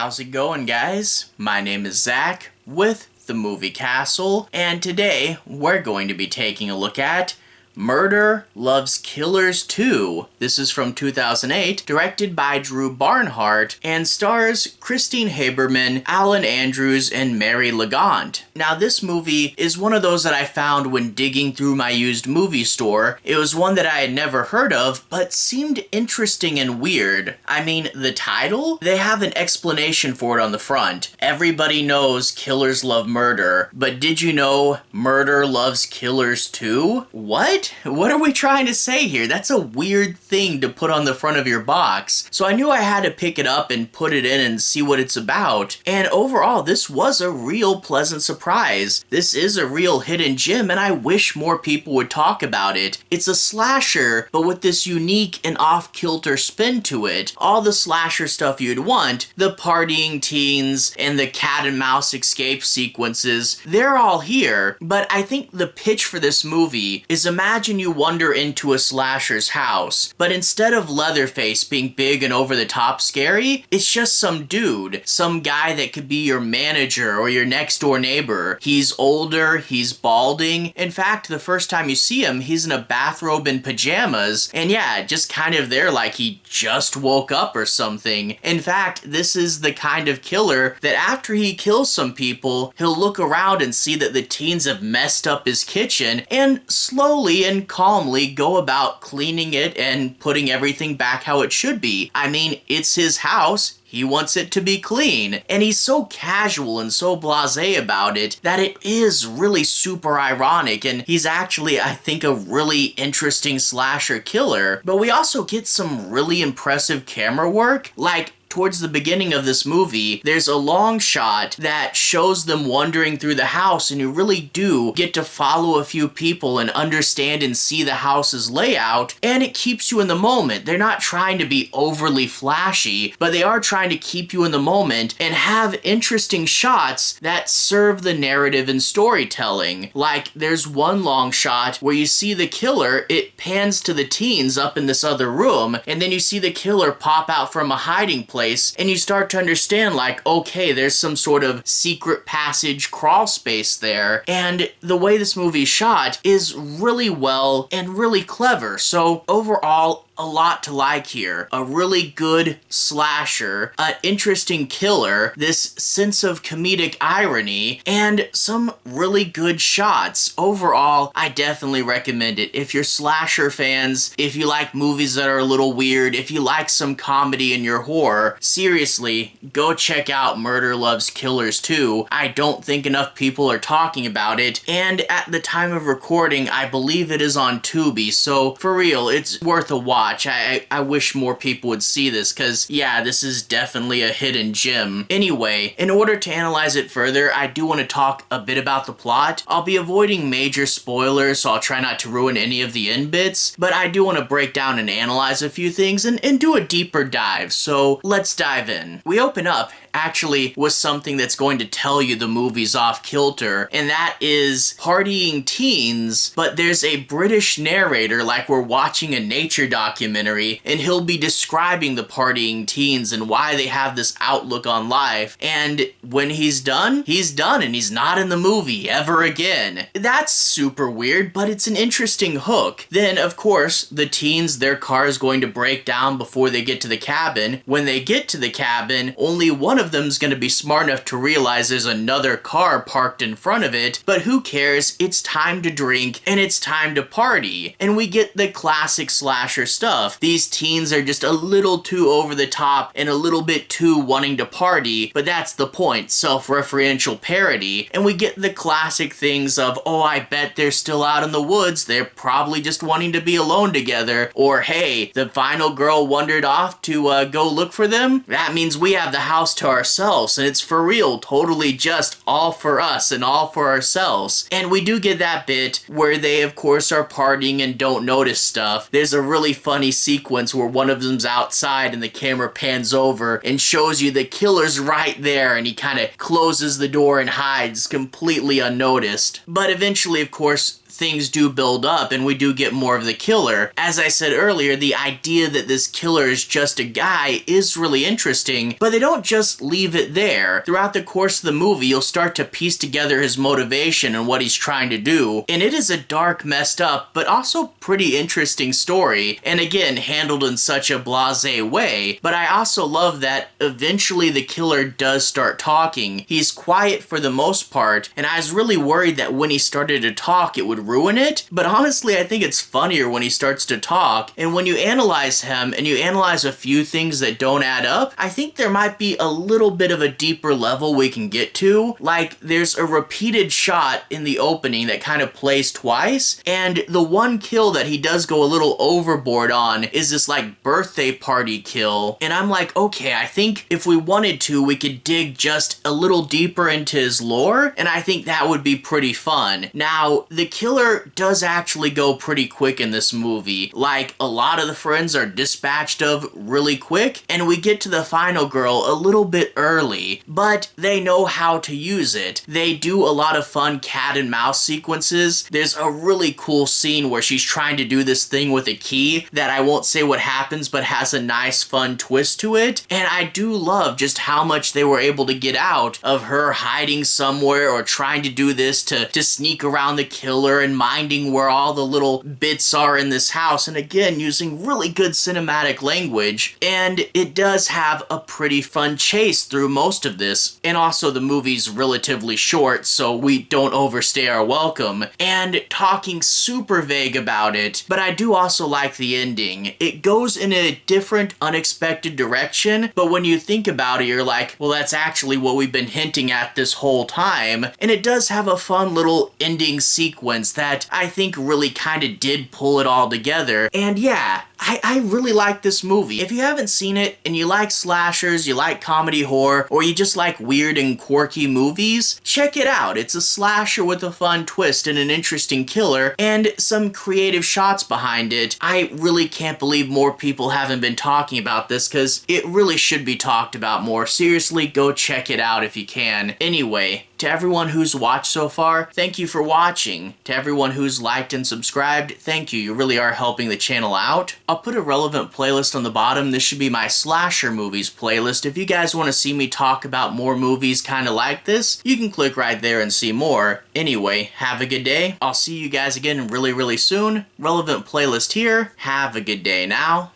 How's it going, guys? My name is Zach with the Movie Castle, and today we're going to be taking a look at Murder Loves Killers 2. This is from 2008, directed by Drew Barnhardt, and stars Christine Haberman, Andrews and Mary Legault. Now, this movie is one of those that I found when digging through my used movie store. It was one that I had never heard of, but seemed interesting and weird. I mean, the title? They have an explanation for it on the front. Everybody knows killers love murder, but did you know Murder Loves Killers 2? What? What are we trying to say here? That's a weird thing to put on the front of your box. So I knew I had to pick it up and put it in and see what it's about. And overall, this was a real pleasant surprise. This is a real hidden gem, and I wish more people would talk about it. It's a slasher, but with this unique and off-kilter spin to it. All the slasher stuff you'd want, the partying teens and the cat and mouse escape sequences, they're all here. But I think the pitch for this movie is imagine you wander into a slasher's house, but instead of Leatherface being big and over-the-top scary, it's just some dude, some guy that could be your manager or your next-door neighbor. He's older, he's balding. In fact, the first time you see him, he's in a bathrobe and pajamas, and yeah, just kind of there like he just woke up or something. In fact, this is the kind of killer that after he kills some people, he'll look around and see that the teens have messed up his kitchen, and slowly and calmly go about cleaning it and putting everything back how it should be. I mean, it's his house. He wants it to be clean. And he's so casual and so blasé about it that it is really super ironic, and he's actually, I think, a really interesting slasher killer. But we also get some really impressive camera work. Like, towards the beginning of this movie, there's a long shot that shows them wandering through the house, and you really do get to follow a few people and understand and see the house's layout, and it keeps you in the moment. They're not trying to be overly flashy, but they are trying to keep you in the moment and have interesting shots that serve the narrative and storytelling. Like, there's one long shot where you see the killer, it pans to the teens up in this other room, and then you see the killer pop out from a hiding place, and you start to understand, like, okay, there's some sort of secret passage crawl space there. And the way this movie's shot is really well and really clever. So overall, a lot to like here. A really good slasher, an interesting killer, this sense of comedic irony, and some really good shots. Overall, I definitely recommend it. If you're slasher fans, if you like movies that are a little weird, if you like some comedy in your horror, seriously, go check out Murder Loves Killers 2. I don't think enough people are talking about it, and at the time of recording, I believe it is on Tubi, so for real, it's worth a watch. I wish more people would see this, because yeah, this is definitely a hidden gem. Anyway, in order to analyze it further, I do want to talk a bit about the plot. I'll be avoiding major spoilers, so I'll try not to ruin any of the end bits, but I do want to break down and analyze a few things and do a deeper dive, so let's dive in. We open up actually with something that's going to tell you the movie's off kilter, and that is partying teens, but there's a British narrator like we're watching a nature documentary, and he'll be describing the partying teens and why they have this outlook on life, and when he's done, and he's not in the movie ever again. That's super weird, but it's an interesting hook. Then, of course, the teens, their car is going to break down before they get to the cabin. When they get to the cabin, only one of them's gonna be smart enough to realize there's another car parked in front of it, but who cares? It's time to drink and it's time to party. And we get the classic slasher stuff. These teens are just a little too over the top and a little bit too wanting to party, but that's the point, self-referential parody. And we get the classic things of, oh, I bet they're still out in the woods, they're probably just wanting to be alone together, or hey, the final girl wandered off to go look for them. That means we have the house to ourselves, and it's for real, totally just all for us and all for ourselves. And we do get that bit where they, of course, are partying and don't notice stuff. There's a really funny sequence where one of them's outside and the camera pans over and shows you the killer's right there, and he kind of closes the door and hides completely unnoticed. But eventually, of course, things do build up and we do get more of the killer. As I said earlier, the idea that this killer is just a guy is really interesting, but they don't just leave it there. Throughout the course of the movie, you'll start to piece together his motivation and what he's trying to do, and it is a dark, messed up, but also pretty interesting story, and again, handled in such a blasé way. But I also love that eventually the killer does start talking. He's quiet for the most part, and I was really worried that when he started to talk, it would ruin it, but honestly, I think it's funnier when he starts to talk, and when you analyze him, and you analyze a few things that don't add up, I think there might be a little bit of a deeper level we can get to. Like, there's a repeated shot in the opening that kind of plays twice, and the one kill that he does go a little overboard on is this like birthday party kill, and I'm like, okay, I think if we wanted to, we could dig just a little deeper into his lore, and I think that would be pretty fun. Now, the killer does actually go pretty quick in this movie. Like, a lot of the friends are dispatched of really quick, and we get to the final girl a little bit early, but they know how to use it. They do a lot of fun cat and mouse sequences. There's a really cool scene where she's trying to do this thing with a key that I won't say what happens, but has a nice fun twist to it, and I do love just how much they were able to get out of her hiding somewhere or trying to do this to sneak around the killer and minding where all the little bits are in this house, and again, using really good cinematic language. And it does have a pretty fun chase through most of this, and also the movie's relatively short, so we don't overstay our welcome, and talking super vague about it, but I do also like the ending. It goes in a different, unexpected direction, but when you think about it, you're like, well, that's actually what we've been hinting at this whole time, and it does have a fun little ending sequence that I think really kind of did pull it all together. And yeah, I really like this movie. If you haven't seen it and you like slashers, you like comedy horror, or you just like weird and quirky movies, check it out. It's a slasher with a fun twist and an interesting killer and some creative shots behind it. I really can't believe more people haven't been talking about this because it really should be talked about more. Seriously, go check it out if you can. Anyway, to everyone who's watched so far, thank you for watching. To everyone who's liked and subscribed, thank you. You really are helping the channel out. I'll put a relevant playlist on the bottom. This should be my slasher movies playlist. If you guys want to see me talk about more movies kind of like this, you can click right there and see more. Anyway, have a good day. I'll see you guys again really, really soon. Relevant playlist here. Have a good day now.